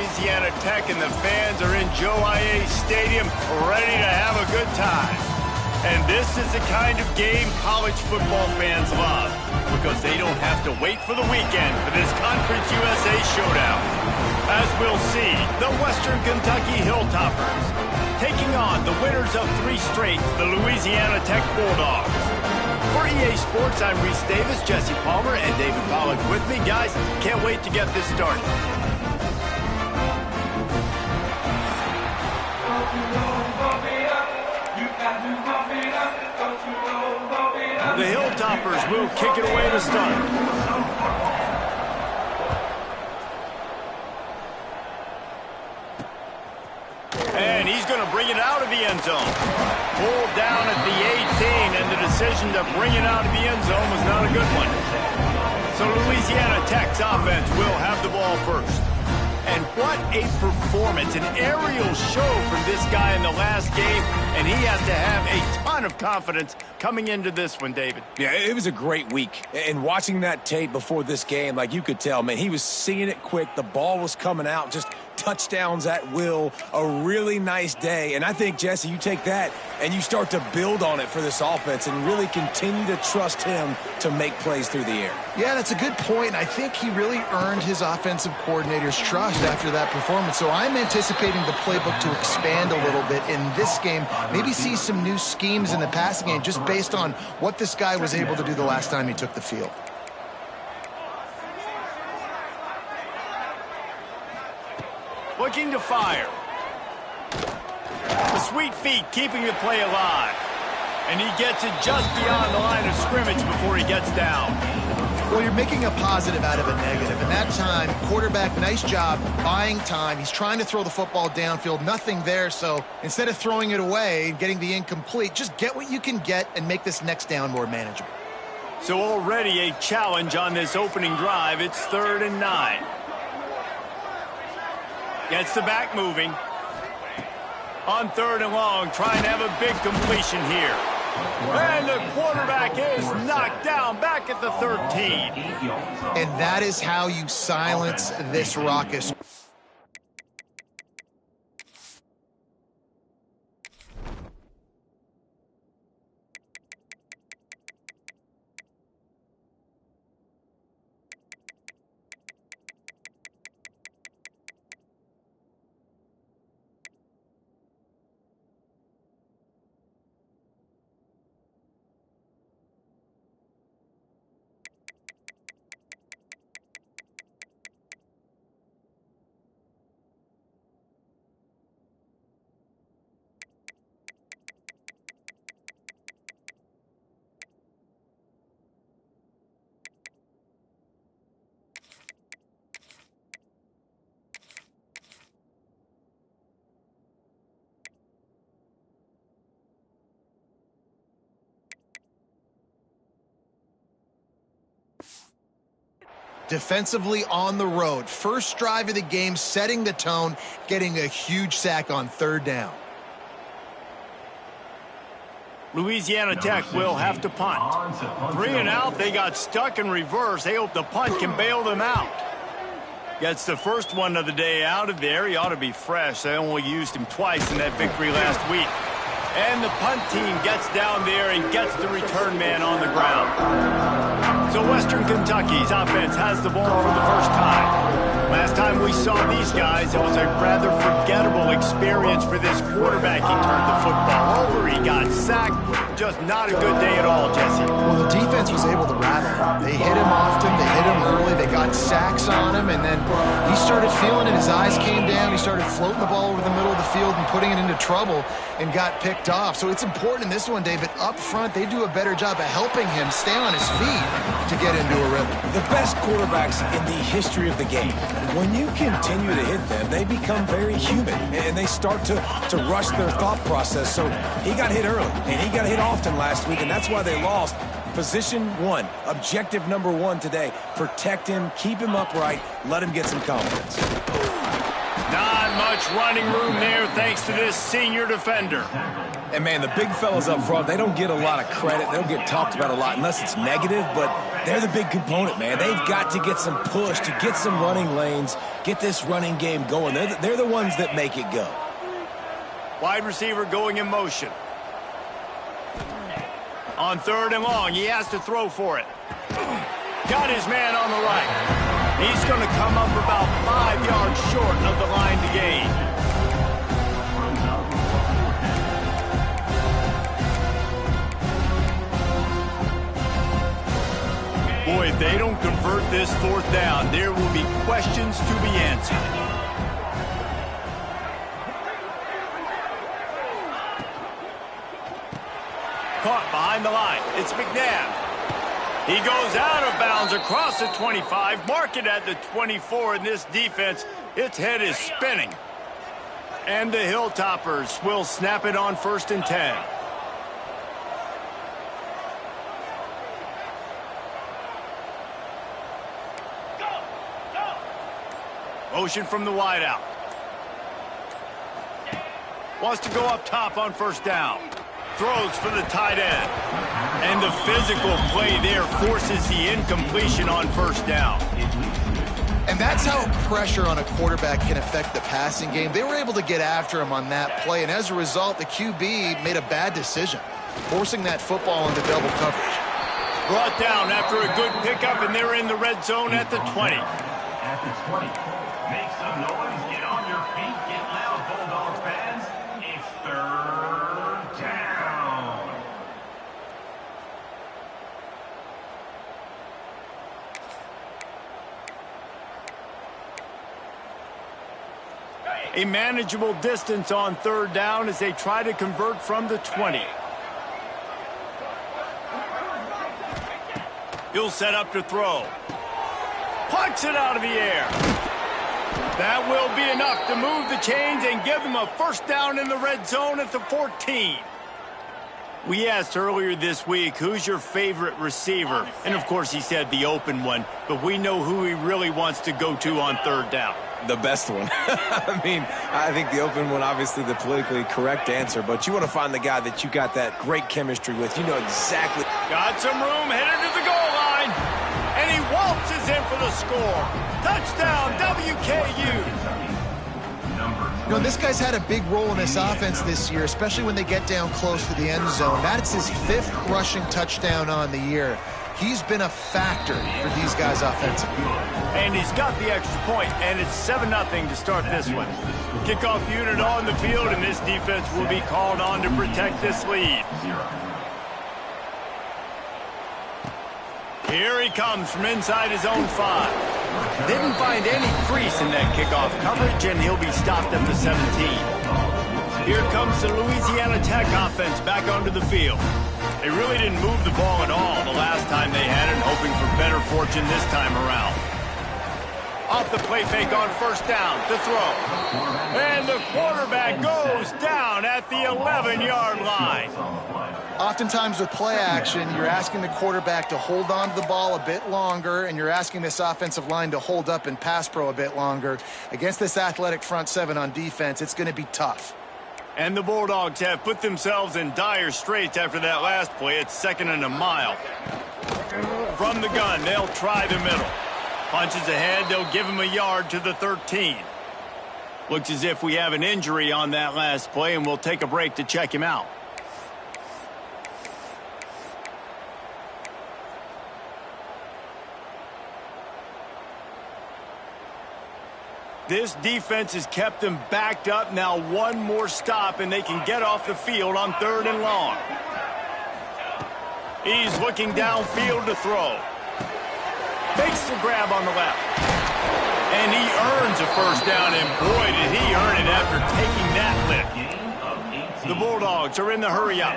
Louisiana Tech, and the fans are in Joe IA Stadium ready to have a good time. And this is the kind of game college football fans love, because they don't have to wait for the weekend for this Conference USA showdown. As we'll see, the Western Kentucky Hilltoppers taking on the winners of 3 straight, the Louisiana Tech Bulldogs. For EA Sports, I'm Reese Davis, Jesse Palmer, and David Pollack with me. Guys, can't wait to get this started. The Hilltoppers will kick it away to start. And he's going to bring it out of the end zone. Pulled down at the 18, and the decision to bring it out of the end zone was not a good one. So Louisiana Tech's offense will have the ball first. And what a performance, an aerial show from this guy in the last game, and he has to have a ton of confidence coming into this one, David. Yeah, it was a great week. And watching that tape before this game, like you could tell, man, he was seeing it quick. The ball was coming out, just touchdowns at will, a really nice day. And I think, Jesse, you take that and you start to build on it for this offense and really continue to trust him to make plays through the air. Yeah, that's a good point. I think he really earned his offensive coordinator's trust after that performance. So I'm anticipating the playbook to expand a little bit in this game, maybe see some new schemes in the passing game just based on what this guy was able to do the last time he took the field. Looking to fire. The sweet feet keeping the play alive. And he gets it just beyond the line of scrimmage before he gets down. Well, you're making a positive out of a negative. And that time, quarterback, nice job buying time. He's trying to throw the football downfield. Nothing there. So instead of throwing it away and getting the incomplete, just get what you can get and make this next down more manageable. So already a challenge on this opening drive. It's 3rd and 9. Gets the back moving. On 3rd and long, trying to have a big completion here. And the quarterback is knocked down back at the 13. And that is how you silence this raucous. Defensively on the road. First drive of the game, setting the tone, getting a huge sack on 3rd down. Louisiana Tech will have to punt. 3 and out, they got stuck in reverse. They hope the punt can bail them out. Gets the first one of the day out of there. He ought to be fresh. They only used him twice in that victory last week. And the punt team gets down there and gets the return man on the ground. So Western Kentucky's offense has the ball for the first time. Last time we saw these guys, it was a rather forgettable experience for this quarterback. He turned the football over, he got sacked. Just not a good day at all, Jesse. Well, the defense was able to rattle him. They hit him often, they hit him early, they got sacks on him, and then he started feeling it. His eyes came down, he started floating the ball over the middle of the field and putting it into trouble and got picked off. So it's important in this one, David, up front, they do a better job of helping him stay on his feet to get into a rhythm. The best quarterbacks in the history of the game, when you continue to hit them, they become very human, and they start to rush their thought process. So he got hit early, and he got hit often last week, and that's why they lost. Position one, objective number one today. Protect him, keep him upright, let him get some confidence. Not much running room there thanks to this senior defender. And, man, the big fellas up front, they don't get a lot of credit. They don't get talked about a lot unless it's negative, but they're the big component, man. They've got to get some push, to get some running lanes, get this running game going. They're the ones that make it go. Wide receiver going in motion. On 3rd and long, he has to throw for it. Got his man on the right. He's going to come up about 5 yards short of the line to gain. Boy, if they don't convert this 4th down, there will be questions to be answered. Caught behind the line. It's McNabb. He goes out of bounds across the 25. Mark it at the 24 in this defense. Its head is spinning. And the Hilltoppers will snap it on 1st and 10. Motion from the wideout. Wants to go up top on 1st down. Throws for the tight end. And the physical play there forces the incompletion on 1st down. And that's how pressure on a quarterback can affect the passing game. They were able to get after him on that play, and as a result, the QB made a bad decision, forcing that football into double coverage. Brought down after a good pickup, and they're in the red zone at the 20. At the 20. Make some noise. Get on your feet. Get loud, Bulldog fans. It's 3rd down. A manageable distance on 3rd down as they try to convert from the 20. He'll set up to throw. Punts it out of the air. That will be enough to move the chains and give them a 1st down in the red zone at the 14. We asked earlier this week, who's your favorite receiver? And, of course, he said the open one, but we know who he really wants to go to on 3rd down. The best one. I mean, I think the open one, obviously the politically correct answer, but you want to find the guy that you got that great chemistry with. You know exactly. Got some room, headed to the goal line. And he waltzes in for the score. Touchdown, WKU. You know, this guy's had a big role in this offense this year, especially when they get down close to the end zone. That's his 5th rushing touchdown on the year. He's been a factor for these guys offensively. And he's got the extra point, and it's 7-0 to start this one. Kickoff unit on the field, and this defense will be called on to protect this lead. Here he comes from inside his own 5. Didn't find any crease in that kickoff coverage, and he'll be stopped at the 17. Here comes the Louisiana Tech offense back onto the field. They really didn't move the ball at all the last time they had it, hoping for better fortune this time around. Off the play fake on 1st down to throw. And the quarterback goes down at the 11-yard line. Oftentimes with play action, you're asking the quarterback to hold on to the ball a bit longer, and you're asking this offensive line to hold up and pass pro a bit longer. Against this athletic front 7 on defense, it's going to be tough. And the Bulldogs have put themselves in dire straits after that last play. It's 2nd and a mile. From the gun, they'll try the middle. Punches ahead, they'll give him a yard to the 13. Looks as if we have an injury on that last play, and we'll take a break to check him out. This defense has kept them backed up. Now one more stop, and they can get off the field on 3rd and long. He's looking downfield to throw. Makes the grab on the left. And he earns a 1st down, and boy, did he earn it after taking that lift. The Bulldogs are in the hurry-up.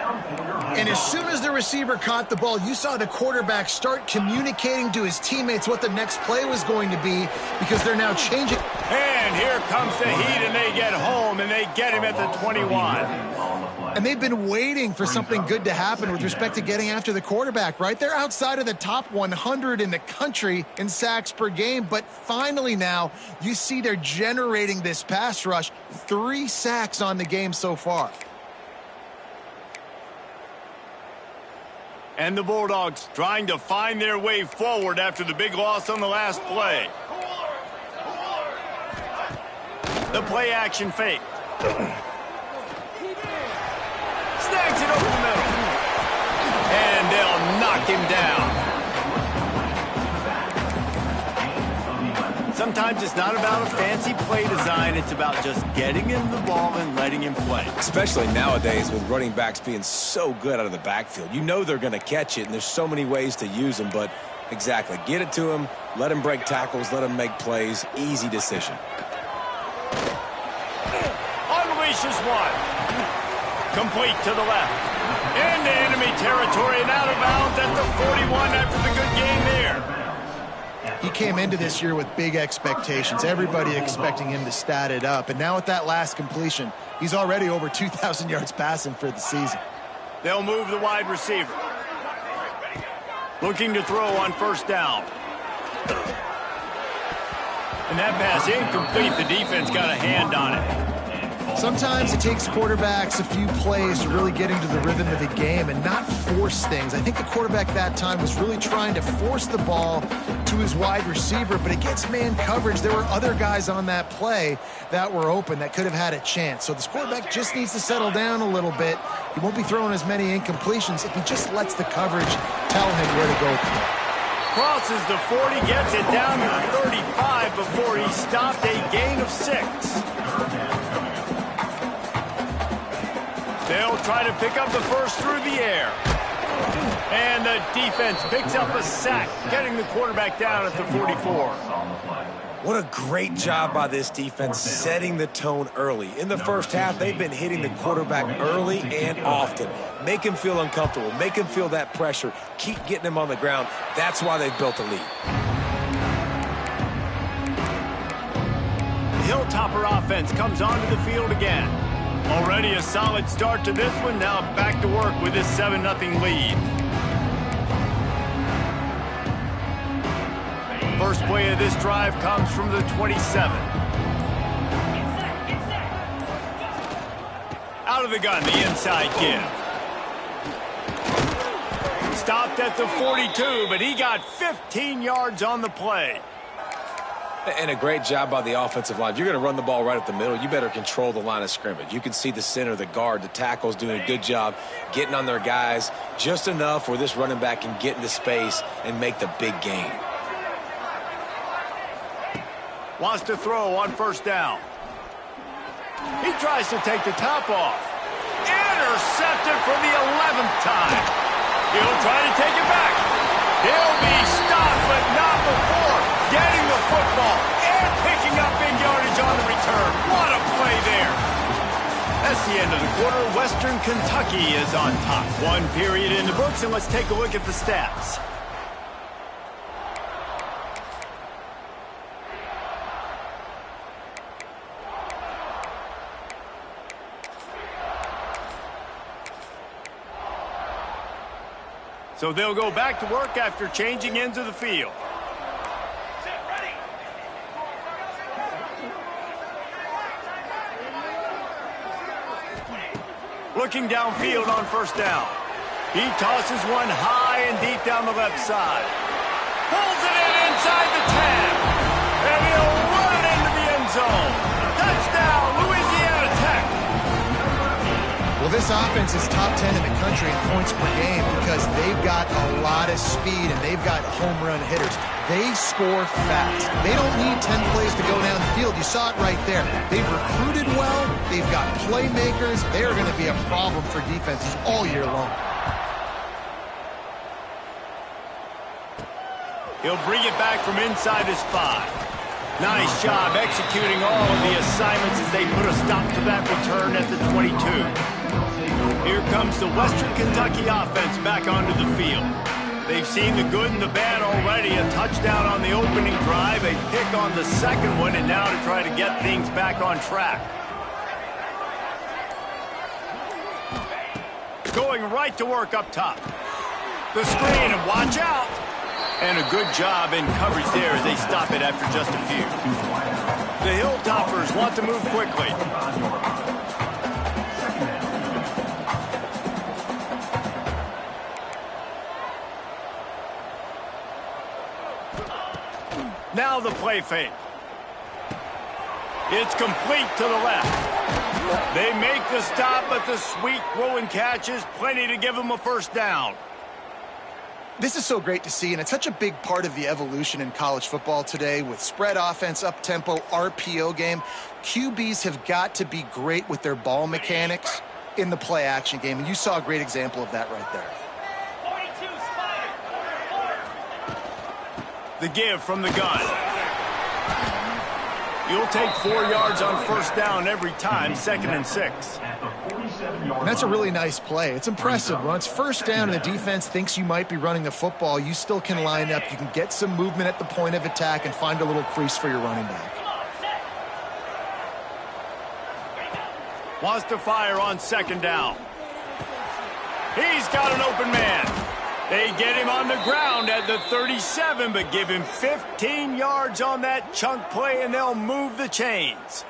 And as soon as the receiver caught the ball, you saw the quarterback start communicating to his teammates what the next play was going to be, because they're now changing. And here comes the heat, and they get home, and they get him at the 21. And they've been waiting for something good to happen with respect to getting after the quarterback, right? They're outside of the top 100 in the country in sacks per game, but finally now you see they're generating this pass rush. 3 sacks on the game so far. And the Bulldogs trying to find their way forward after the big loss on the last play. The play action fake. Snags it over the middle. And they'll knock him down. Sometimes it's not about a fancy play design. It's about just getting him the ball and letting him play. Especially nowadays with running backs being so good out of the backfield. You know they're going to catch it, and there's so many ways to use them. But exactly, get it to him, let him break tackles, let him make plays. Easy decision. Unleashes one. Complete to the left. Into enemy territory and out of bounds at the 41 after the good game there. He came into this year with big expectations. Everybody expecting him to stat it up. And now with that last completion, he's already over 2,000 yards passing for the season. They'll move the wide receiver. Looking to throw on first down. And that pass incomplete. The defense got a hand on it. Sometimes it takes quarterbacks a few plays to really get into the rhythm of the game and not force things. I think the quarterback that time was really trying to force the ball to his wide receiver, but against man coverage, there were other guys on that play that were open that could have had a chance. So this quarterback just needs to settle down a little bit. He won't be throwing as many incompletions if he just lets the coverage tell him where to go. Crosses the 40, gets it down to 35 before he stopped, a gain of 6. They'll try to pick up the first through the air. And the defense picks up a sack, getting the quarterback down at the 44. What a great job by this defense setting the tone early. In the first half, they've been hitting the quarterback early and often. Make him feel uncomfortable. Make him feel that pressure. Keep getting him on the ground. That's why they've built a lead. The Hilltopper offense comes onto the field again. Already a solid start to this one. Now back to work with this 7-0 lead. First play of this drive comes from the 27. Out of the gun, the inside give. Stopped at the 42, but he got 15 yards on the play. And a great job by the offensive line. If you're going to run the ball right at the middle, you better control the line of scrimmage. You can see the center, the guard, the tackles doing a good job getting on their guys just enough where this running back can get into space and make the big gain. Wants to throw on first down. He tries to take the top off. Intercepted for the 11th time. He'll try to take it back. He'll be stopped, but not before getting the football and picking up big yardage on the return. What a play there. That's the end of the quarter. Western Kentucky is on top. 1 period in the books, and let's take a look at the stats. So they'll go back to work after changing into the field. Looking downfield on first down. He tosses one high and deep down the left side. Pulls it in inside the 10. And he'll run it into the end zone. Touchdown, Louisiana Tech. Well, this offense is top 10 in the country in points per game because they've got a lot of speed and they've got home run hitters. They score fast. They don't need 10 plays to go down the field. You saw it right there. They've recruited well. They've got playmakers. They are going to be a problem for defenses all year long. He'll bring it back from inside his 5. Nice job executing all of the assignments as they put a stop to that return at the 22. Here comes the Western Kentucky offense back onto the field. They've seen the good and the bad already. A touchdown on the opening drive, a pick on the second one, and now to try to get things back on track. going right to work up top. The screen, and watch out. And a good job in coverage there as they stop it after just a few. The Hilltoppers want to move quickly. Now the play fake. It's complete to the left. They make the stop, but the sweet throw and catch is plenty to give them a first down. This is so great to see, and it's such a big part of the evolution in college football today with spread offense, up-tempo, RPO game. QBs have got to be great with their ball mechanics in the play-action game, and you saw a great example of that right there. The give from the gun. You'll take 4 yards on first down every time, 2nd and 6. And that's a really nice play. It's impressive. When it's first down and the defense thinks you might be running the football, you still can line up. You can get some movement at the point of attack and find a little crease for your running back. Wants to fire on 2nd down. He's got an open man. They get him on the ground at the 37, but give him 15 yards on that chunk play, and they'll move the chains.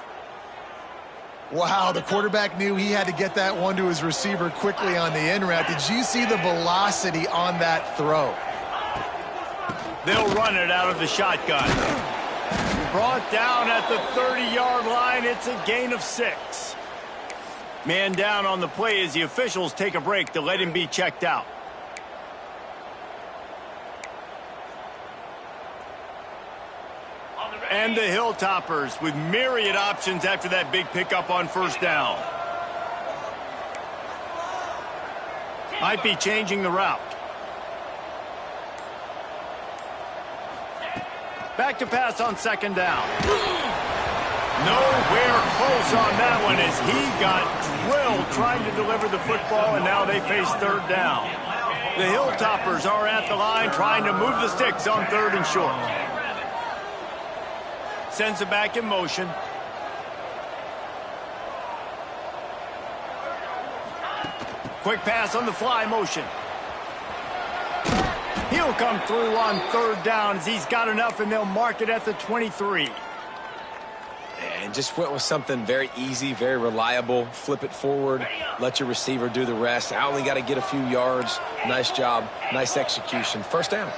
Wow, the quarterback knew he had to get that one to his receiver quickly on the in route. Did you see the velocity on that throw? They'll run it out of the shotgun. Brought down at the 30-yard line. It's a gain of 6. Man down on the play as the officials take a break to let him be checked out. And the Hilltoppers with myriad options after that big pickup on first down. Might be changing the route. Back to pass on 2nd down. Nowhere close on that one as he got drilled trying to deliver the football, and now they face 3rd down. The Hilltoppers are at the line trying to move the sticks on 3rd and short. Sends it back in motion. Quick pass on the fly motion. He'll come through on 3rd down as he's got enough, and they'll mark it at the 23. And just went with something very easy, very reliable. Flip it forward, let your receiver do the rest. I only got to get a few yards. Nice job, nice execution. First down.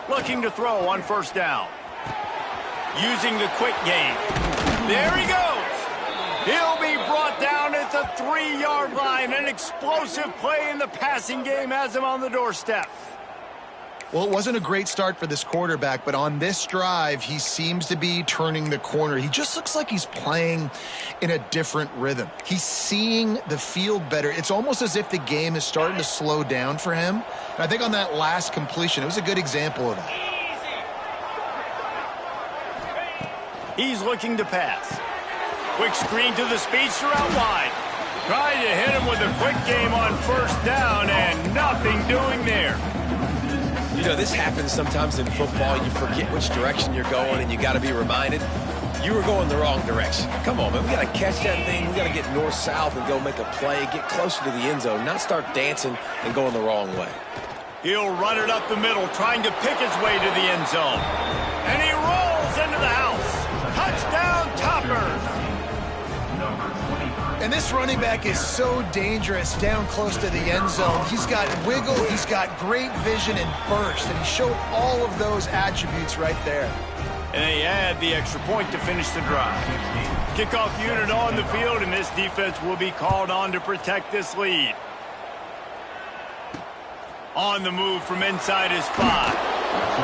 Looking to throw on first down. Using the quick game. There he goes. He'll be brought down at the 3-yard line. An explosive play in the passing game has him on the doorstep. Well, it wasn't a great start for this quarterback, but on this drive, he seems to be turning the corner. He just looks like he's playing in a different rhythm. He's seeing the field better. It's almost as if the game is starting to slow down for him. And I think on that last completion, it was a good example of that. He's looking to pass. Quick screen to the speedster out wide. Trying to hit him with a quick game on first down, and nothing doing there. You know, this happens sometimes in football. You forget which direction you're going, and you got to be reminded you were going the wrong direction. Come on, man. We got to catch that thing. We got to get north-south and go make a play, get closer to the end zone, not start dancing and going the wrong way. He'll run it up the middle, trying to pick his way to the end zone. And he rolls into the house. Touchdown, Toppers. And this running back is so dangerous down close to the end zone. He's got wiggle, he's got great vision and burst, and he showed all of those attributes right there. And they add the extra point to finish the drive. Kickoff unit on the field, and this defense will be called on to protect this lead. On the move from inside his 5.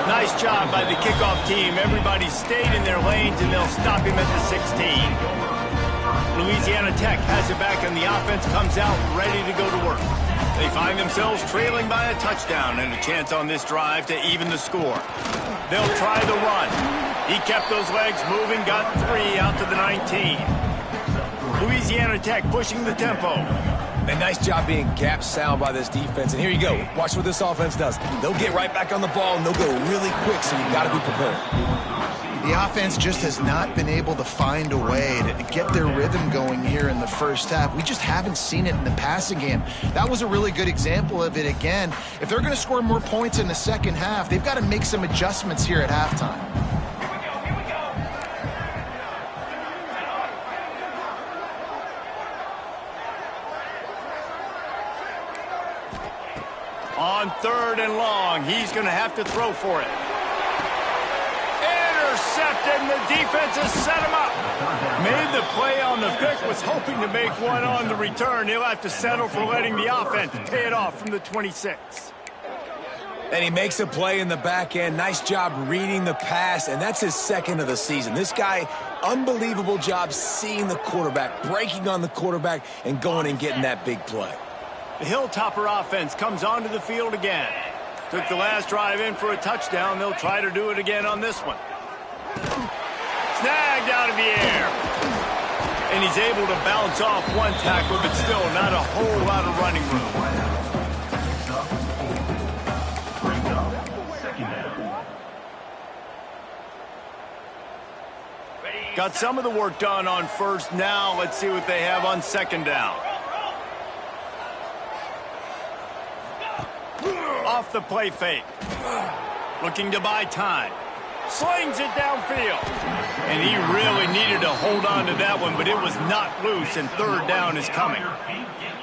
Nice job by the kickoff team. Everybody stayed in their lanes, and they'll stop him at the 16. Louisiana Tech has it back, and the offense comes out ready to go to work. They find themselves trailing by a touchdown and a chance on this drive to even the score. They'll try the run. He kept those legs moving, got 3 out to the 19. Louisiana Tech pushing the tempo. And nice job being gap sound by this defense. And here you go. Watch what this offense does. They'll get right back on the ball, and they'll go really quick, so you got to be prepared. The offense just has not been able to find a way to get their rhythm going here in the first half. We just haven't seen it in the passing game. That was a really good example of it again. If they're going to score more points in the second half, they've got to make some adjustments here at halftime. On 3rd and long, he's going to have to throw for it. Intercepted, and the defense has set him up. Made the play on the pick, was hoping to make one on the return. He'll have to settle for letting the offense pay it off from the 26. And he makes a play in the back end. Nice job reading the pass, and that's his 2nd of the season. This guy, unbelievable job seeing the quarterback, breaking on the quarterback, and going and getting that big play. The Hilltopper offense comes onto the field again. Took the last drive in for a touchdown. They'll try to do it again on this one. Snagged out of the air. And he's able to bounce off one tackle, but still not a whole lot of running room. Got some of the work done on first. Now let's see what they have on 2nd down. Off the play fake. Looking to buy time. Slings it downfield. And he really needed to hold on to that one, but it was knocked loose, and 3rd down is coming.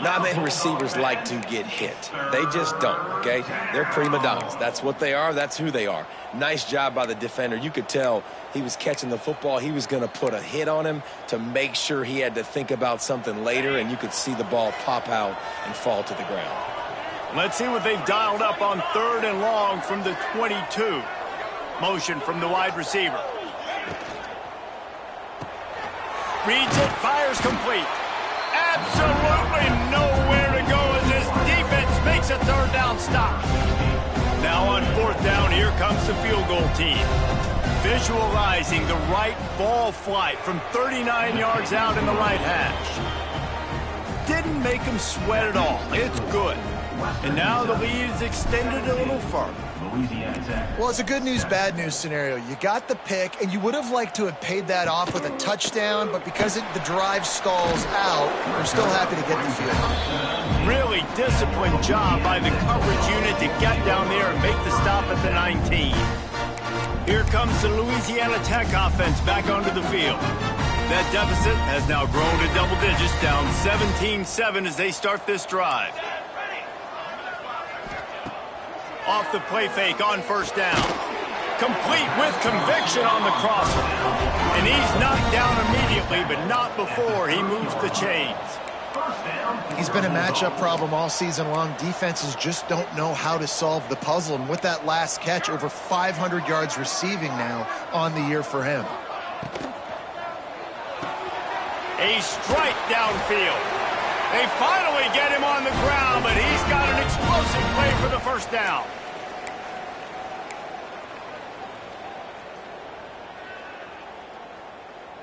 Not many receivers like to get hit. They just don't, okay? They're prima donnas. That's what they are. That's who they are. Nice job by the defender. You could tell he was catching the football. He was going to put a hit on him to make sure he had to think about something later, and you could see the ball pop out and fall to the ground. Let's see what they've dialed up on 3rd and long from the 22. Motion from the wide receiver. Reads it, fires complete. Absolutely nowhere to go as his defense makes a 3rd down stop. Now on 4th down, here comes the field goal team. Visualizing the right ball flight from 39 yards out in the right hash. Didn't make him sweat at all. It's good. And now the lead is extended a little further. Well, it's a good news, bad news scenario. You got the pick, and you would have liked to have paid that off with a touchdown, but because the drive stalls out, we're still happy to get the field. Really disciplined job by the coverage unit to get down there and make the stop at the 19. Here comes the Louisiana Tech offense back onto the field. That deficit has now grown to double digits, down 17-7 as they start this drive. Off the play fake on 1st down. Complete with conviction on the crosser. And he's knocked down immediately, but not before he moves the chains. He's been a matchup problem all season long. Defenses just don't know how to solve the puzzle. And with that last catch, over 500 yards receiving now on the year for him. A strike downfield. They finally get him on the ground, but he's got an explosive play for the 1st down.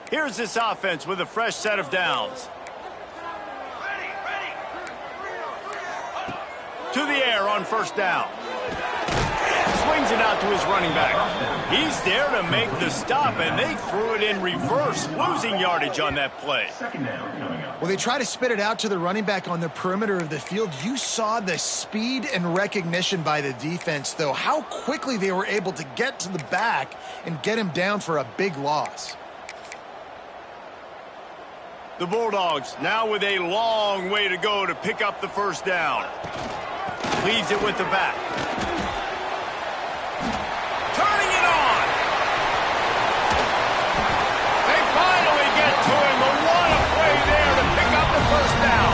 Here's this offense with a fresh set of downs. To the air on 1st down. Swings it out to his running back. He's there to make the stop, and they threw it in reverse, losing yardage on that play. Well, they try to spit it out to the running back on the perimeter of the field. You saw the speed and recognition by the defense, though, how quickly they were able to get to the back and get him down for a big loss. The Bulldogs now with a long way to go to pick up the 1st down. Leaves it with the back. Turning it on. They finally get to him, but what a play there to pick up the 1st down.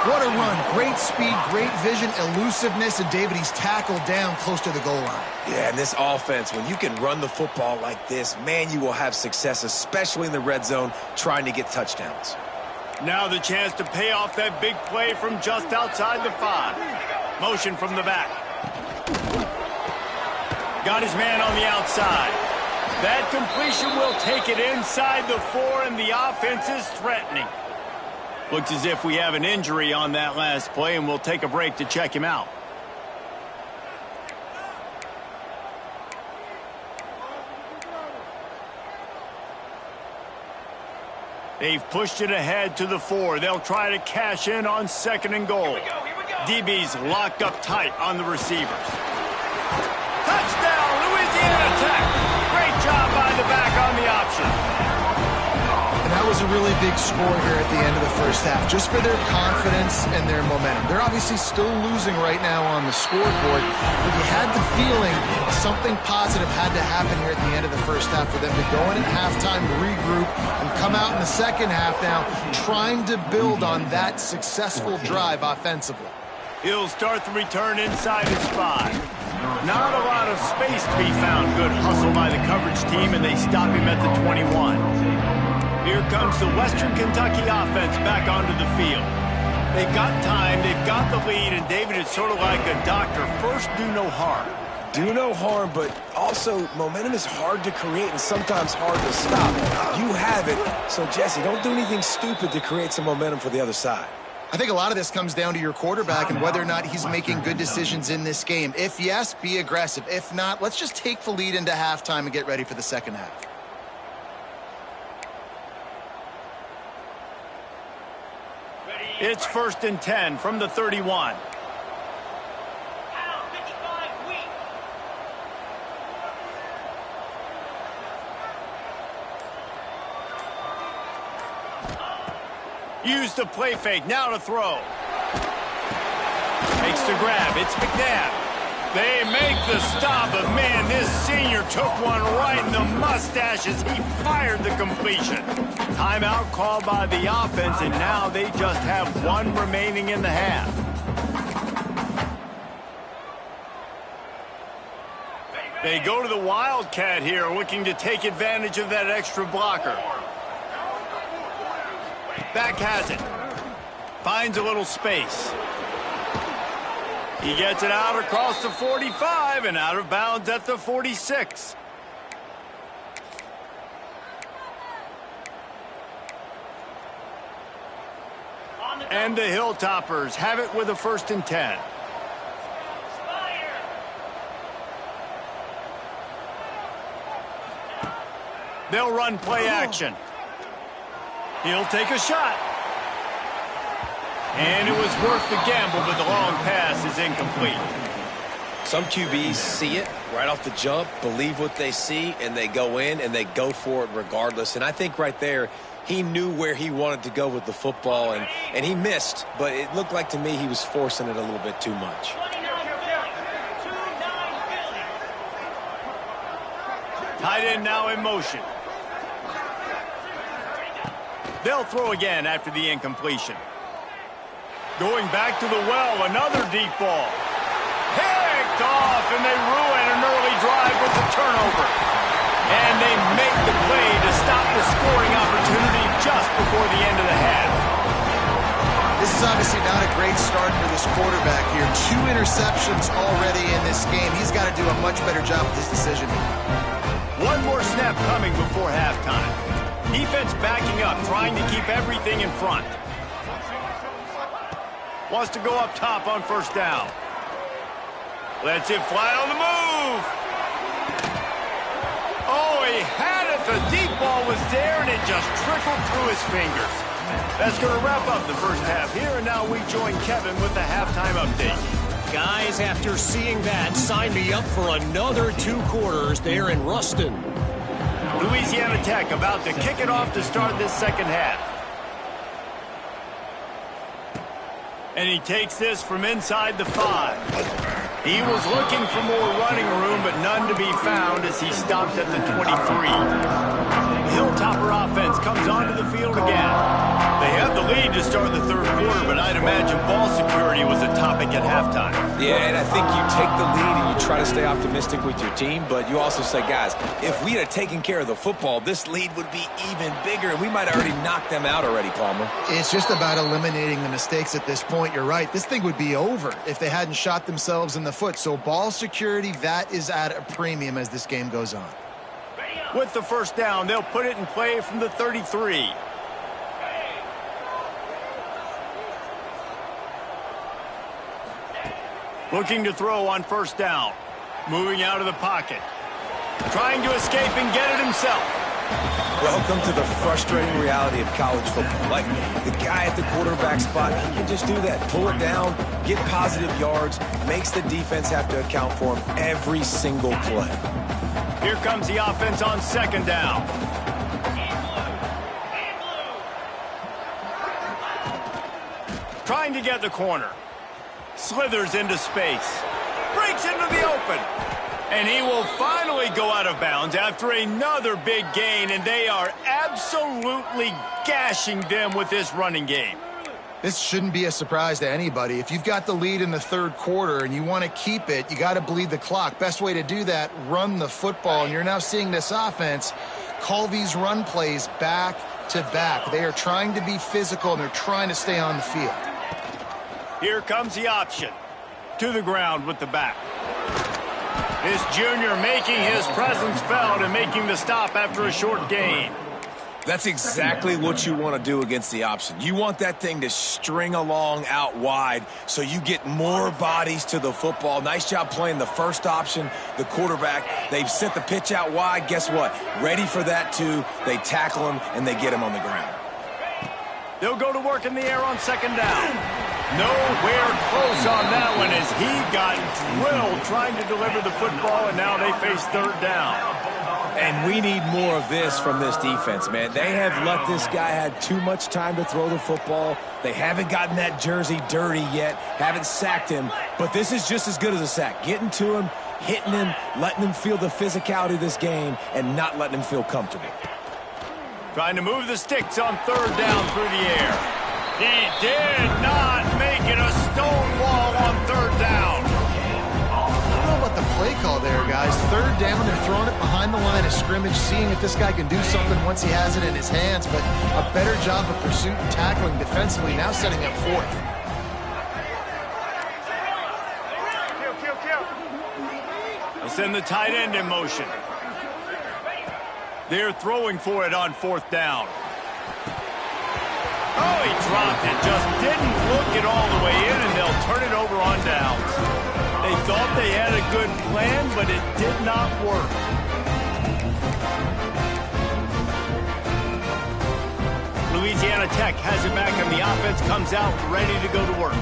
What a run. Great speed, great vision, elusiveness, and David, he's tackled down close to the goal line. Yeah, and this offense, when you can run the football like this, man, you will have success, especially in the red zone, trying to get touchdowns. Now the chance to pay off that big play from just outside the 5. Motion from the back. Got his man on the outside. That completion will take it inside the 4, and the offense is threatening. Looks as if we have an injury on that last play, and we'll take a break to check him out. They've pushed it ahead to the 4. They'll try to cash in on 2nd and goal. DB's locked up tight on the receivers. Touchdown, Louisiana Tech. Great job by the back on the option. And that was a really big score here at the end of the first half, just for their confidence and their momentum. They're obviously still losing right now on the scoreboard, but you had the feeling something positive had to happen here at the end of the first half for them to go in at halftime, regroup, and come out in the second half now trying to build on that successful drive offensively. He'll start the return inside his 5. Not a lot of space to be found. Good hustle by the coverage team, and they stop him at the 21. Here comes the Western Kentucky offense back onto the field. They've got time, they've got the lead, and David, it's sort of like a doctor. First, do no harm. Do no harm, but also momentum is hard to create and sometimes hard to stop. You have it, so Jesse, don't do anything stupid to create some momentum for the other side. I think a lot of this comes down to your quarterback and whether or not he's making good decisions in this game. If yes, be aggressive. If not, let's just take the lead into halftime and get ready for the second half. It's 1st and 10 from the 31. Use the play fake, now to throw. Makes the grab, it's McNabb. They make the stop, but man, this senior took one right in the mustache as he fired the completion. Timeout called by the offense, and now they just have 1 remaining in the half. They go to the Wildcat here, looking to take advantage of that extra blocker. Back has it. Finds a little space. He gets it out across the 45 and out of bounds at the 46. And the Hilltoppers have it with a 1st and 10. They'll run play action. He'll take a shot. And it was worth the gamble, but the long pass is incomplete. Some QBs see it right off the jump, believe what they see, and they go in and they go for it regardless. And I think right there, he knew where he wanted to go with the football, and he missed, but it looked like to me he was forcing it a little bit too much. Tight end now in motion. They'll throw again after the incompletion. Going back to the well, another deep ball. Picked off, and they ruin an early drive with the turnover. And they make the play to stop the scoring opportunity just before the end of the half. This is obviously not a great start for this quarterback here. 2 interceptions already in this game. He's got to do a much better job with his decision. 1 more snap coming before halftime. Defense backing up, trying to keep everything in front. Wants to go up top on 1st down. Lets it fly on the move. Oh, he had it. The deep ball was there, and it just trickled through his fingers. That's going to wrap up the first half here, and now we join Kevin with the halftime update. Guys, after seeing that, sign me up for another 2 quarters there in Ruston. Louisiana Tech about to kick it off to start this second half. And he takes this from inside the 5. He was looking for more running room, but none to be found as he stopped at the 23. The Hilltopper offense comes onto the field again. They have the lead to start the 3rd quarter, but I'd imagine ball security was a topic at halftime. Yeah, and I think you take the lead and you try to stay optimistic with your team, but you also say, guys, if we had taken care of the football, this lead would be even bigger, and we might have already knocked them out already, Palmer. It's just about eliminating the mistakes at this point. You're right. This thing would be over if they hadn't shot themselves in the foot. So ball security, that is at a premium as this game goes on. With the 1st down, they'll put it in play from the 33. Looking to throw on 1st down. Moving out of the pocket. Trying to escape and get it himself. Welcome to the frustrating reality of college football. Like, the guy at the quarterback spot, he can just do that. Pull it down, get positive yards, makes the defense have to account for him every single play. Here comes the offense on second down. Trying to get the corner. Slithers into space. Breaks into the open. And he will finally go out of bounds after another big gain, and they are absolutely gashing them with this running game. This shouldn't be a surprise to anybody. If you've got the lead in the third quarter and you want to keep it, you got to bleed the clock. Best way to do that, run the football. And you're now seeing this offense call these run plays back to back. They are trying to be physical, and they're trying to stay on the field. Here comes the option. To the ground with the back. This junior making his presence felt and making the stop after a short gain. That's exactly what you want to do against the option. You want that thing to string along out wide so you get more bodies to the football. Nice job playing the first option, the quarterback. They've sent the pitch out wide. Guess what? Ready for that too. They tackle him and they get him on the ground. They'll go to work in the air on second down. Nowhere close on that one as he got drilled trying to deliver the football, and now they face third down. And we need more of this from this defense, man. They have let this guy have too much time to throw the football. They haven't gotten that jersey dirty yet, haven't sacked him, but this is just as good as a sack. Getting to him, hitting him, letting him feel the physicality of this game, and not letting him feel comfortable. Trying to move the sticks on third down through the air. He did not make it a stone wall on third down. I don't know about the play call there, guys. Third down, they're throwing it behind the line of scrimmage, seeing if this guy can do something once he has it in his hands, but a better job of pursuit and tackling defensively, now setting up fourth. They'll send the tight end in motion. They're throwing for it on fourth down. Oh, he dropped it. Just didn't look it all the way in, and they'll turn it over on downs. They thought they had a good plan, but it did not work. Louisiana Tech has it back, and the offense comes out ready to go to work.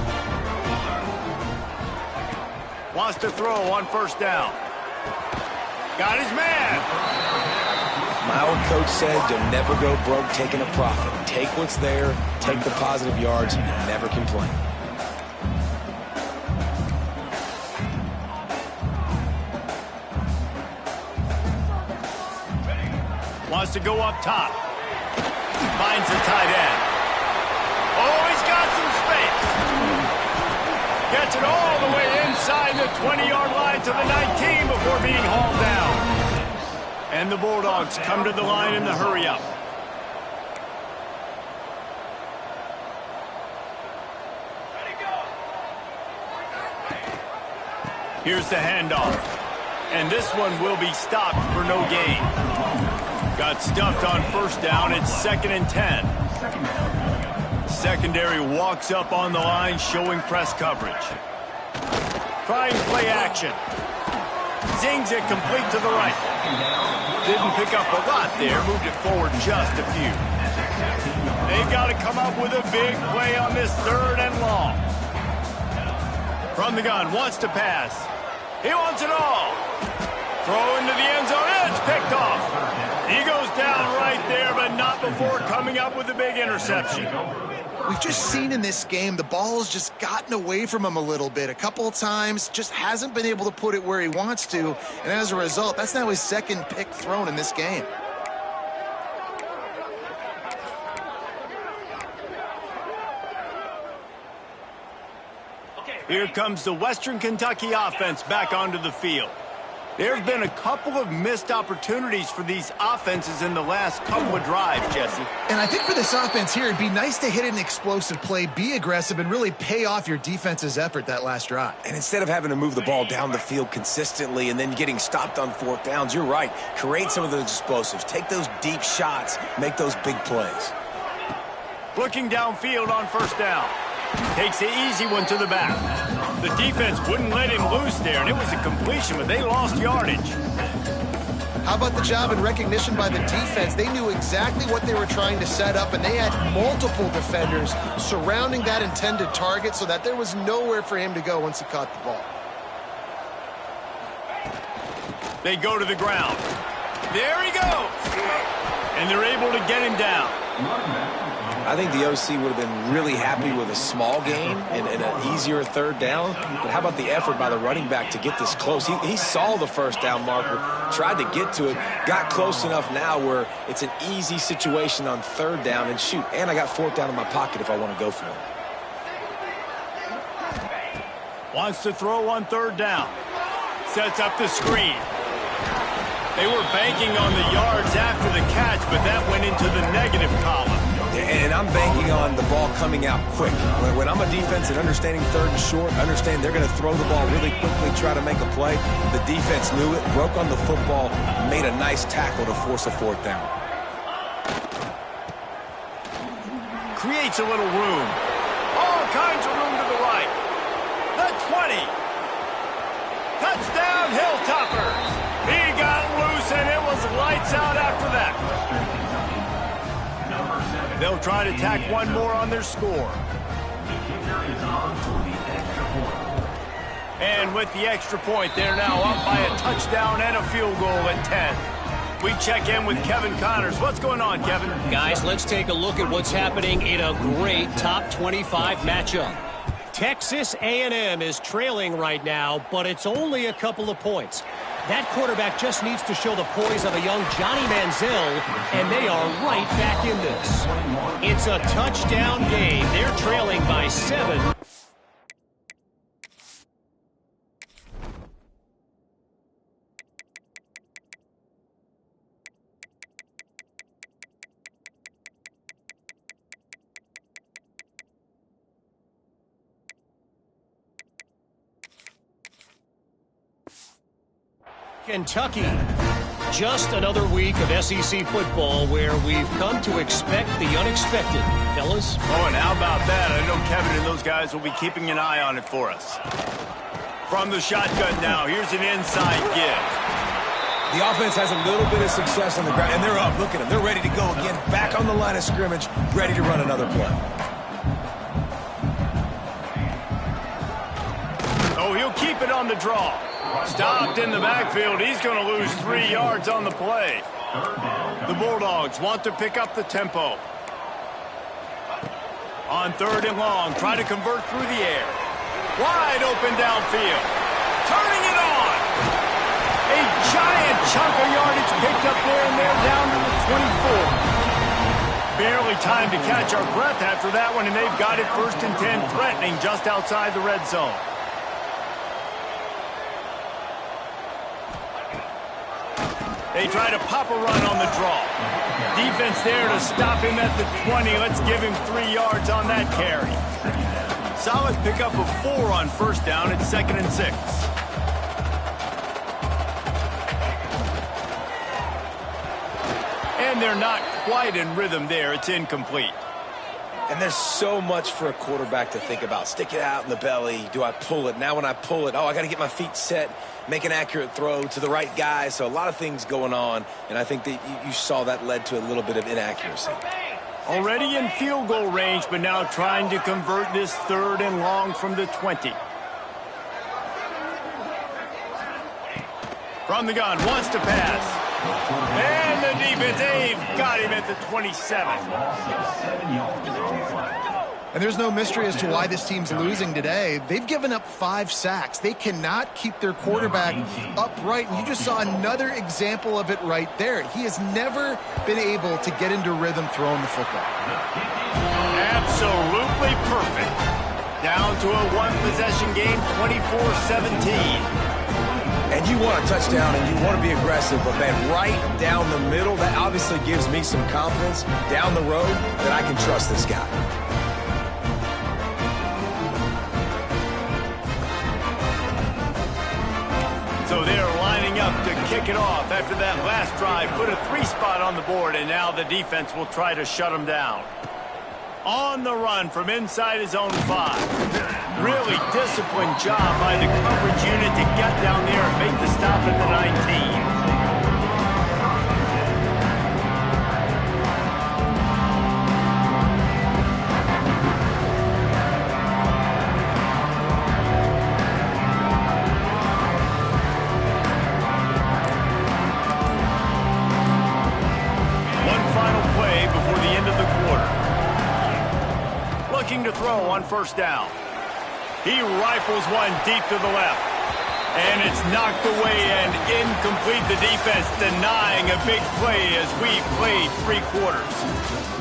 Wants to throw on first down. Got his man. My old coach said you'll never go broke taking a profit. Take what's there, take the positive yards, and never complain. Wants to go up top. Finds the tight end. Oh, he's got some space. Gets it all the way inside the 20-yard line to the 19 before being hauled down. And the Bulldogs come to the line in the hurry-up. Here's the handoff. And this one will be stopped for no gain. Got stuffed on first down. It's 2nd and 10. Secondary walks up on the line, showing press coverage. Trying play action. Zings it complete to the right. Didn't pick up a lot there. Moved it forward just a few. They've got to come up with a big play on this third and long. From the gun, wants to pass. He wants it all. Throw into the end zone. It's picked off. He goes down right there, but not before coming up with a big interception. We've just seen in this game the ball has just gotten away from him a little bit. A couple of times, just hasn't been able to put it where he wants to. And as a result, that's now his second pick thrown in this game. Here comes the Western Kentucky offense back onto the field. There have been a couple of missed opportunities for these offenses in the last couple of drives, Jesse. And I think for this offense here, it'd be nice to hit an explosive play, be aggressive, and really pay off your defense's effort that last drive. And instead of having to move the ball down the field consistently and then getting stopped on fourth downs, you're right. Create some of those explosives. Take those deep shots. Make those big plays. Looking downfield on first down. Takes the easy one to the back. The defense wouldn't let him loose there, and it was a completion, but they lost yardage. How about the job and recognition by the defense? They knew exactly what they were trying to set up, and they had multiple defenders surrounding that intended target so that there was nowhere for him to go once he caught the ball. They go to the ground. There he goes. And they're able to get him down. I think the OC would have been really happy with a small gain and an easier third down. But how about the effort by the running back to get this close? He saw the first down marker, tried to get to it, got close enough now where it's an easy situation on third down. And shoot, and I got fourth down in my pocket if I want to go for it. Wants to throw on third down. Sets up the screen. They were banking on the yards after the catch, but that went into the negative column. And I'm banking on the ball coming out quick. When I'm a defense and understanding third and short, understand they're going to throw the ball really quickly, try to make a play. The defense knew it, broke on the football, made a nice tackle to force a fourth down. Creates a little room. All kinds of room to the right. The 20. Touchdown, Hilltoppers. He got loose, and it was lights out after that. They'll try to tack one more on their score. And with the extra point, they're now up by a touchdown and a field goal at 10. We check in with Kevin Connors. What's going on, Kevin? Guys, let's take a look at what's happening in a great top 25 matchup. Texas A&M is trailing right now, but it's only a couple of points. That quarterback just needs to show the poise of a young Johnny Manziel, and they are right back in this. It's a touchdown game. They're trailing by 7. Kentucky. Just another week of SEC football where we've come to expect the unexpected, fellas. Oh, and how about that? I know Kevin and those guys will be keeping an eye on it for us. From the shotgun now, here's an inside give. The offense has a little bit of success on the ground, and they're up. Look at them. They're ready to go again. Back on the line of scrimmage, ready to run another play. Oh, he'll keep it on the draw. Stopped in the backfield. He's going to lose 3 yards on the play. The Bulldogs want to pick up the tempo. On third and long, try to convert through the air. Wide open downfield. Turning it on. A giant chunk of yardage picked up there, and they're down to the 24. Barely time to catch our breath after that one, and they've got it first and 10, threatening just outside the red zone. They try to pop a run on the draw. Defense there to stop him at the 20. Let's give him 3 yards on that carry. Solid pickup of 4 on first down. It's 2nd and 6. And they're not quite in rhythm there. It's incomplete. And there's so much for a quarterback to think about. Stick it out in the belly. Do I pull it? Now when I pull it, I got to get my feet set, make an accurate throw to the right guy. So a lot of things going on, and I think that you saw that led to a little bit of inaccuracy. Already in field goal range, but now trying to convert this third and long from the 20. From the gun, wants to pass. And the defense, they've got him at the 27. And there's no mystery as to why this team's losing today. They've given up 5 sacks. They cannot keep their quarterback upright. And you just saw another example of it right there. He has never been able to get into rhythm throwing the football. Absolutely perfect. Down to a one-possession game, 24-17. And you want a touchdown and you want to be aggressive, but man, right down the middle, that obviously gives me some confidence down the road that I can trust this guy. So they're lining up to kick it off after that last drive. Put a 3 spot on the board, and now the defense will try to shut them down. On the run from inside his own 5. Really disciplined job by the coverage unit to get down there and make the stop at the 19. on first down. He rifles one deep to the left. And it's knocked away and incomplete. The defense denying a big play as we've played 3 quarters.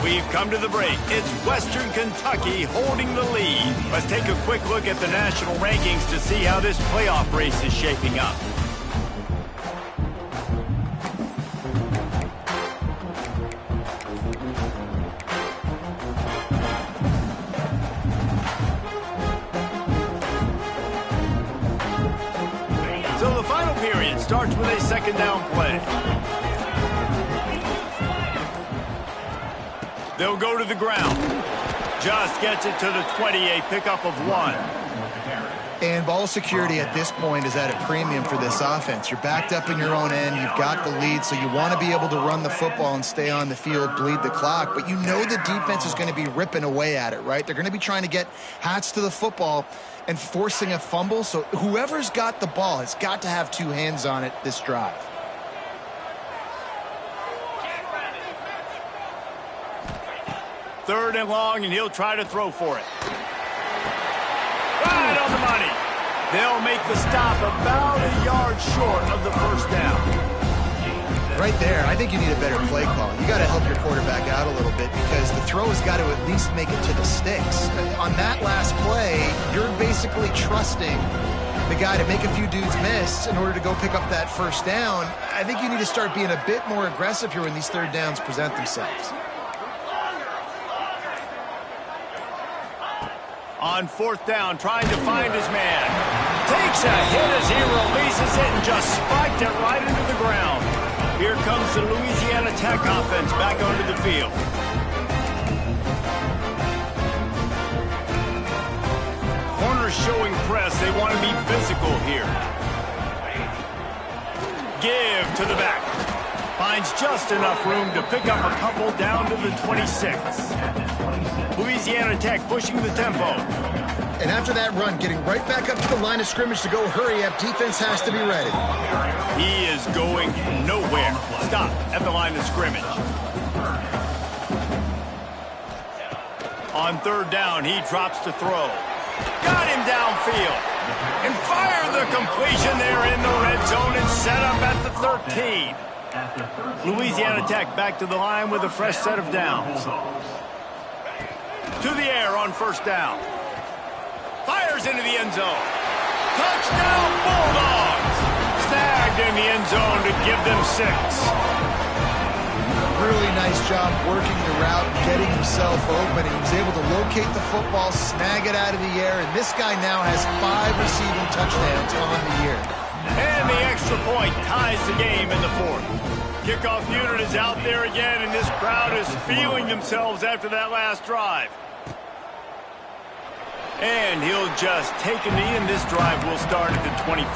We've come to the break. It's Western Kentucky holding the lead. Let's take a quick look at the national rankings to see how this playoff race is shaping up. So the final period starts with a second down play. They'll go to the ground. Just gets it to the 20, a pickup of 1. And ball security at this point is at a premium for this offense. You're backed up in your own end. You've got the lead, so you want to be able to run the football and stay on the field, bleed the clock. But you know the defense is going to be ripping away at it, right? They're going to be trying to get Hats to the football and forcing a fumble. So whoever's got the ball has got to have 2 hands on it this drive. Third and long, and he'll try to throw for it. Right on the money. They'll make the stop about a yard short of the first down. Right there, I think you need a better play call. You got to help your quarterback out a little bit because the throw has got to at least make it to the sticks. On that last play, you're basically trusting the guy to make a few dudes miss in order to go pick up that first down. I think you need to start being a bit more aggressive here when these third downs present themselves. On fourth down, trying to find his man. Takes a hit as he releases it and just spiked it right into the ground. Here comes the Louisiana Tech offense back onto the field. Corners showing press. They want to be physical here. Give to the back. Finds just enough room to pick up a couple down to the 26. Louisiana Tech pushing the tempo. And after that run, getting right back up to the line of scrimmage to go hurry up, defense has to be ready. He is going nowhere. Stop at the line of scrimmage. On third down, he drops to throw. Got him downfield. And fire the completion there in the red zone and set up at the 13. Louisiana Tech back to the line with a fresh set of downs. To the air on first down. Fires into the end zone. Touchdown Bulldogs! Snagged in the end zone to give them 6. Really nice job working the route, getting himself open. He was able to locate the football, snag it out of the air, and this guy now has 5 receiving touchdowns on the year. And the extra point ties the game in the fourth. Kickoff unit is out there again, and this crowd is feeling themselves after that last drive. And he'll just take a knee, and this drive will start at the 25.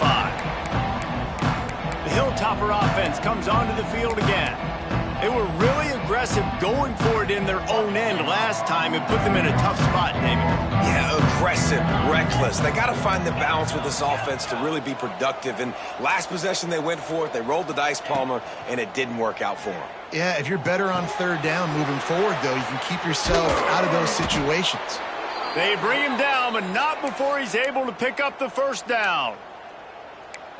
The Hilltopper offense comes onto the field again. They were really aggressive going for it in their own end last time and put them in a tough spot, David. Yeah, aggressive, reckless. They got to find the balance with this offense to really be productive. And last possession they went for it, they rolled the dice, Palmer, and it didn't work out for them. Yeah, if you're better on third down moving forward, though, you can keep yourself out of those situations. They bring him down, but not before he's able to pick up the first down.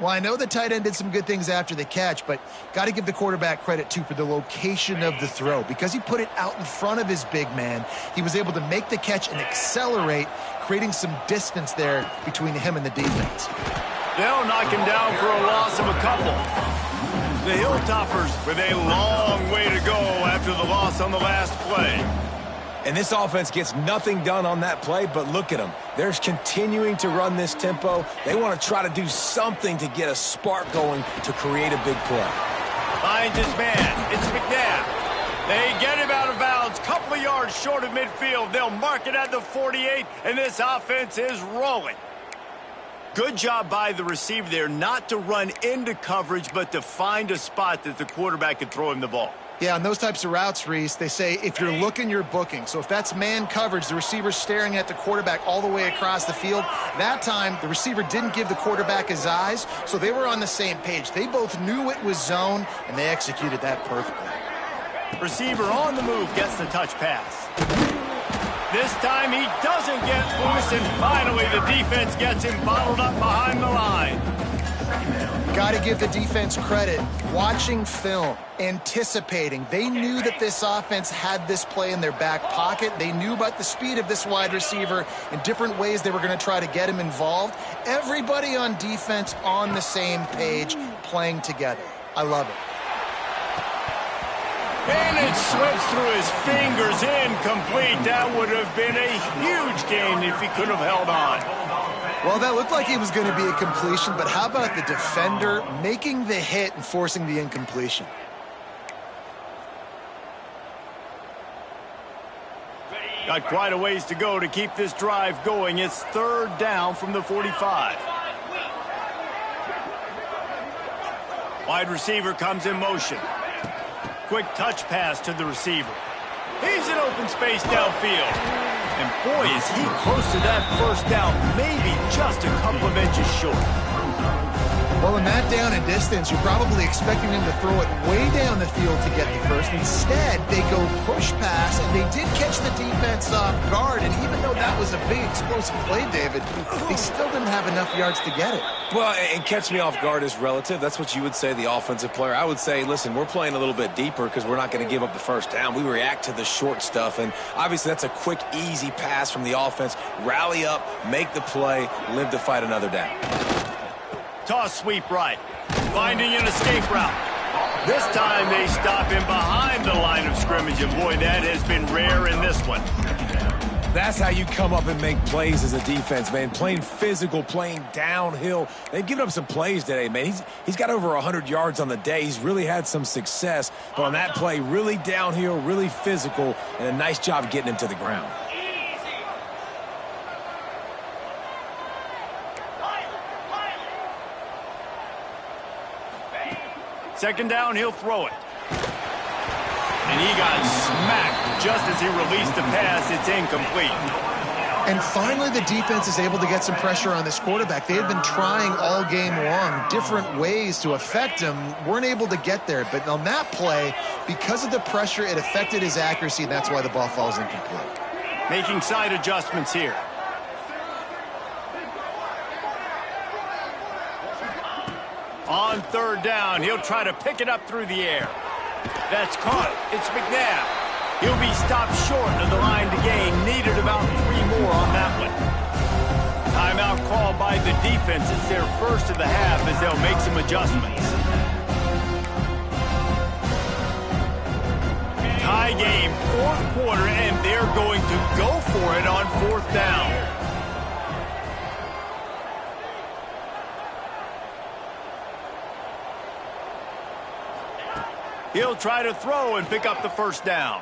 Well, I know the tight end did some good things after the catch, but got to give the quarterback credit, too, for the location of the throw. Because he put it out in front of his big man, he was able to make the catch and accelerate, creating some distance there between him and the defense. They'll knock him down for a loss of a couple. The Hilltoppers with a long way to go after the loss on the last play. And this offense gets nothing done on that play, but look at them. They're continuing to run this tempo. They want to try to do something to get a spark going to create a big play. Finds his man. It's McNabb. They get him out of bounds. Couple of yards short of midfield. They'll mark it at the 48, and this offense is rolling. Good job by the receiver there not to run into coverage, but to find a spot that the quarterback could throw him the ball. Yeah, on those types of routes, Reese, they say if you're looking, you're booking. So if that's man coverage, the receiver's staring at the quarterback all the way across the field. That time, the receiver didn't give the quarterback his eyes, so they were on the same page. They both knew it was zone, and they executed that perfectly. Receiver on the move gets the touch pass. This time he doesn't get loose, and finally the defense gets him bottled up behind the line. Got to give the defense credit. Watching film, anticipating. They knew that this offense had this play in their back pocket. They knew about the speed of this wide receiver and different ways they were going to try to get him involved. Everybody on defense on the same page, playing together. I love it. And it slips through his fingers, incomplete. That would have been a huge gain if he could have held on. Well, that looked like it was going to be a completion, but how about the defender making the hit and forcing the incompletion? Got quite a ways to go to keep this drive going. It's 3rd down from the 45. Wide receiver comes in motion. Quick touch pass to the receiver. He's in open space downfield. And boy, is he close to that first down, maybe just a couple of inches short. Well, in that down and distance, you're probably expecting them to throw it way down the field to get the first. Instead, they go push pass, and they did catch the defense off guard. And even though that was a big explosive play, David, they still didn't have enough yards to get it. Well, and catch me off guard is relative. That's what you would say, the offensive player. I would say, listen, we're playing a little bit deeper because we're not going to give up the first down. We react to the short stuff, and obviously that's a quick, easy pass from the offense. Rally up, make the play, live to fight another down. Toss sweep right. Finding an escape route. This time they stop him behind the line of scrimmage, and boy, that has been rare in this one. That's how you come up and make plays as a defense, man. Playing physical, playing downhill. They've given up some plays today, man. He's got over 100 yards on the day. He's really had some success. But on that play, really downhill, really physical, and a nice job getting him to the ground. Second down, he'll throw it. And he got smacked just as he released the pass. It's incomplete. And finally, the defense is able to get some pressure on this quarterback. They had been trying all game long, different ways to affect him, weren't able to get there. But on that play, because of the pressure, it affected his accuracy, and that's why the ball falls incomplete. Making side adjustments here. On 3rd down, he'll try to pick it up through the air. That's caught. It's McNabb. He'll be stopped short of the line to gain. Needed about 3 more on that one. Timeout called by the defense. It's their first of the half as they'll make some adjustments. Tie game, 4th quarter, and they're going to go for it on 4th down. He'll try to throw and pick up the first down.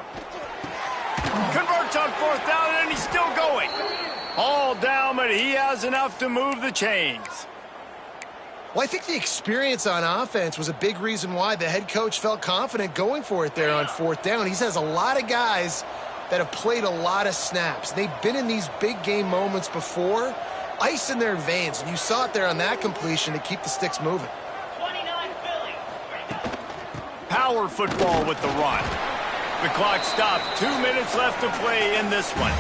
Converts on 4th down, and he's still going. All down, but he has enough to move the chains. Well, I think the experience on offense was a big reason why the head coach felt confident going for it there on 4th down. He has a lot of guys that have played a lot of snaps. They've been in these big game moments before. Ice in their veins, and you saw it there on that completion to keep the sticks moving. Power football with the run. The clock stops. 2 minutes left to play in this one.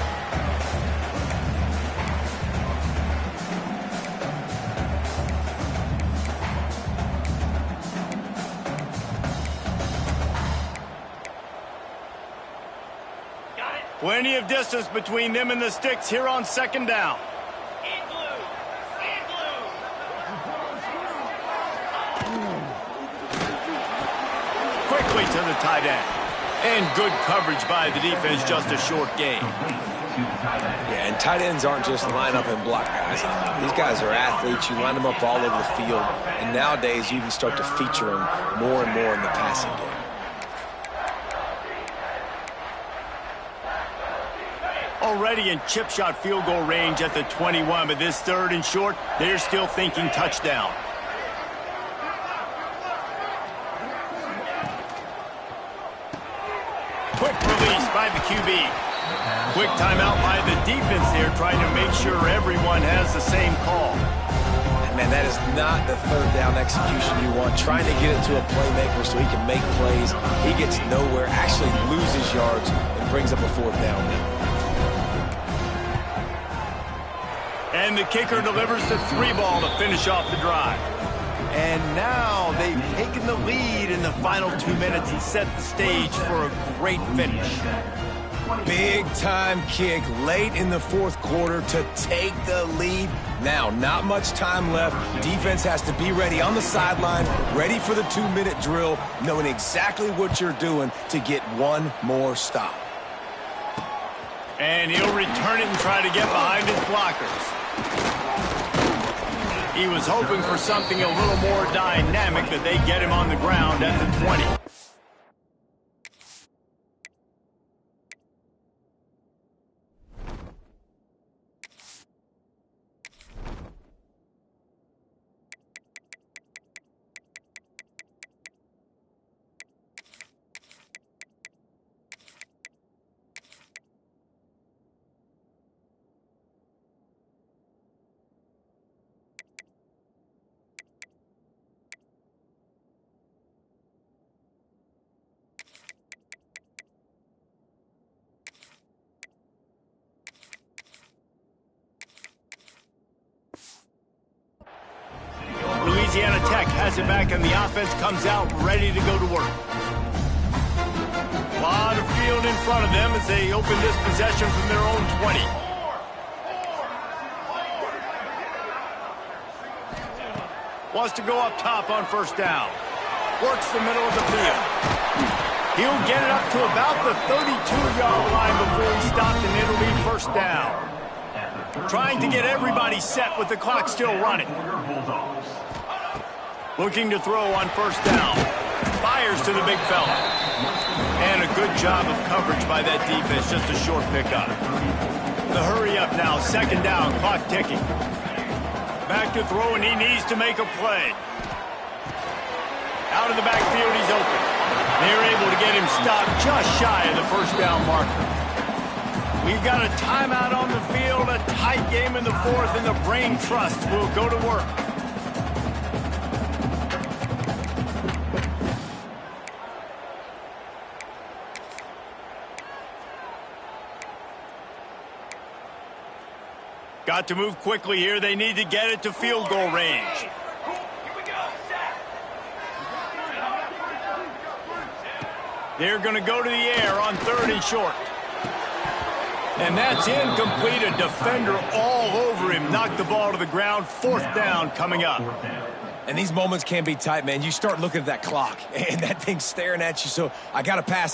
Plenty of distance between them and the sticks here on 2nd down. Quickly to the tight end. And good coverage by the defense, just a short gain. Yeah, and tight ends aren't just line up and block guys. These guys are athletes. You line them up all over the field. And nowadays, you can start to feature them more and more in the passing game. Already in chip shot field goal range at the 21, but this 3rd and short, they're still thinking touchdown. Quick release by the QB. Quick timeout by the defense there, trying to make sure everyone has the same call. And man, that is not the 3rd down execution you want. Trying to get it to a playmaker so he can make plays. He gets nowhere, actually loses yards, and brings up a 4th down now. And the kicker delivers the 3 ball to finish off the drive. And now they've taken the lead in the final 2 minutes and set the stage for a great finish. Big time kick late in the fourth quarter to take the lead. Now, not much time left. Defense has to be ready on the sideline, ready for the 2-minute drill, knowing exactly what you're doing to get one more stop. And he'll return it and try to get behind his blockers. He was hoping for something a little more dynamic, but they get him on the ground at the 20. Louisiana Tech has it back, and the offense comes out ready to go to work. A lot of field in front of them as they open this possession from their own 20. Wants to go up top on first down. Works the middle of the field. He'll get it up to about the 32-yard line before he's stopped, and it'll be first down. Trying to get everybody set with the clock still running. Looking to throw on first down. Fires to the big fella. And a good job of coverage by that defense. Just a short pickup. The hurry up now. Second down. Clock ticking. Back to throw, and he needs to make a play. Out of the backfield, he's open. They're able to get him stopped just shy of the first down marker. We've got a timeout on the field, a tight game in the fourth, and the Brain Trust will go to work. Got to move quickly here. They need to get it to field goal range. They're going to go to the air on 3rd and short. And that's incomplete. A defender all over him. Knocked the ball to the ground. 4th down coming up. And these moments can be tight, man. You start looking at that clock, and that thing's staring at you. So I got to pass.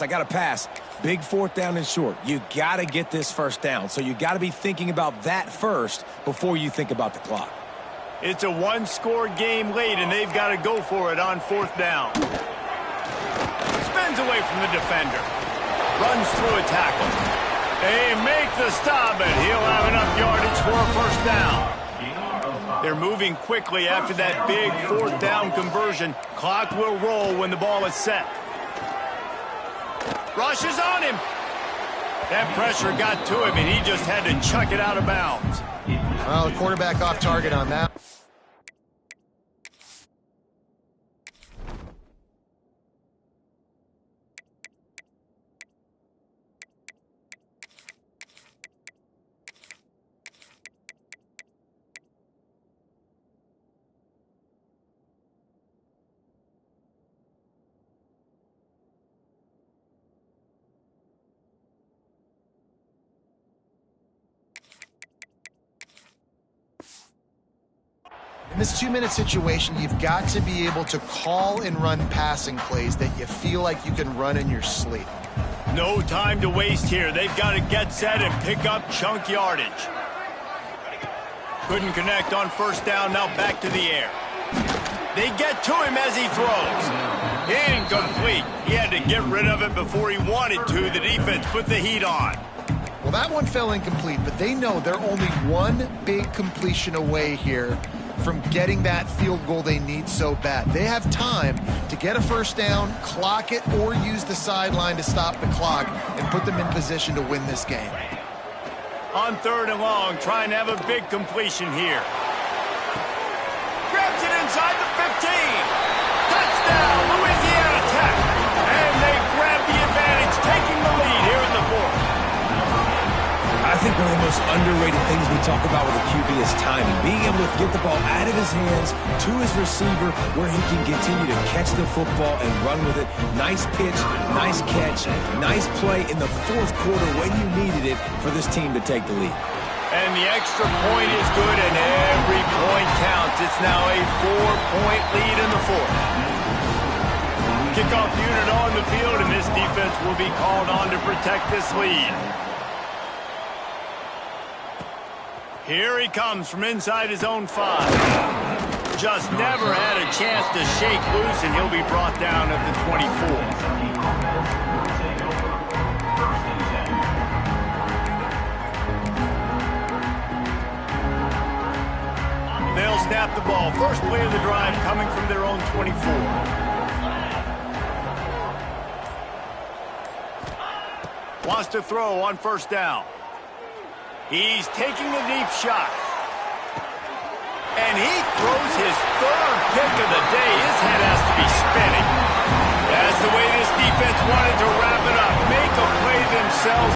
Big 4th down and short. You got to get this first down. So you got to be thinking about that first before you think about the clock. It's a 1-score game late, and they've got to go for it on 4th down. Spins away from the defender. Runs through a tackle. They make the stop, and he'll have enough yardage for a first down. They're moving quickly after that big 4th down conversion. Clock will roll when the ball is set. Rushes on him. That pressure got to him, and he just had to chuck it out of bounds. Well, the quarterback off target on that. In this 2-minute situation, you've got to be able to call and run passing plays that you feel like you can run in your sleep. No time to waste here. They've got to get set and pick up chunk yardage. Couldn't connect on first down. Now back to the air. They get to him as he throws. Incomplete. He had to get rid of it before he wanted to. The defense put the heat on. Well, that one fell incomplete, but they know they're only one big completion away here from getting that field goal they need so bad. They have time to get a first down, clock it, or use the sideline to stop the clock and put them in position to win this game. On 3rd and long, trying to have a big completion here. Grabs it inside the 15. Touchdown, Louisiana Tech. And they grab the advantage, taking the lead here in the 4th. I think one of the most underrated things we talk about with a QB is timing. Being able to get the ball out of his hands to his receiver where he can continue to catch the football and run with it. Nice pitch, nice catch, nice play in the fourth quarter when you needed it for this team to take the lead. And the extra point is good, and every point counts. It's now a 4-point lead in the fourth. Kickoff unit on the field, and this defense will be called on to protect this lead. Here he comes from inside his own 5. Just never had a chance to shake loose, and he'll be brought down at the 24. They'll snap the ball. First play of the drive coming from their own 24. Wants to throw on first down. He's taking a deep shot. And he throws his third pick of the day. His head has to be spinning. That's the way this defense wanted to wrap it up. Make a play themselves.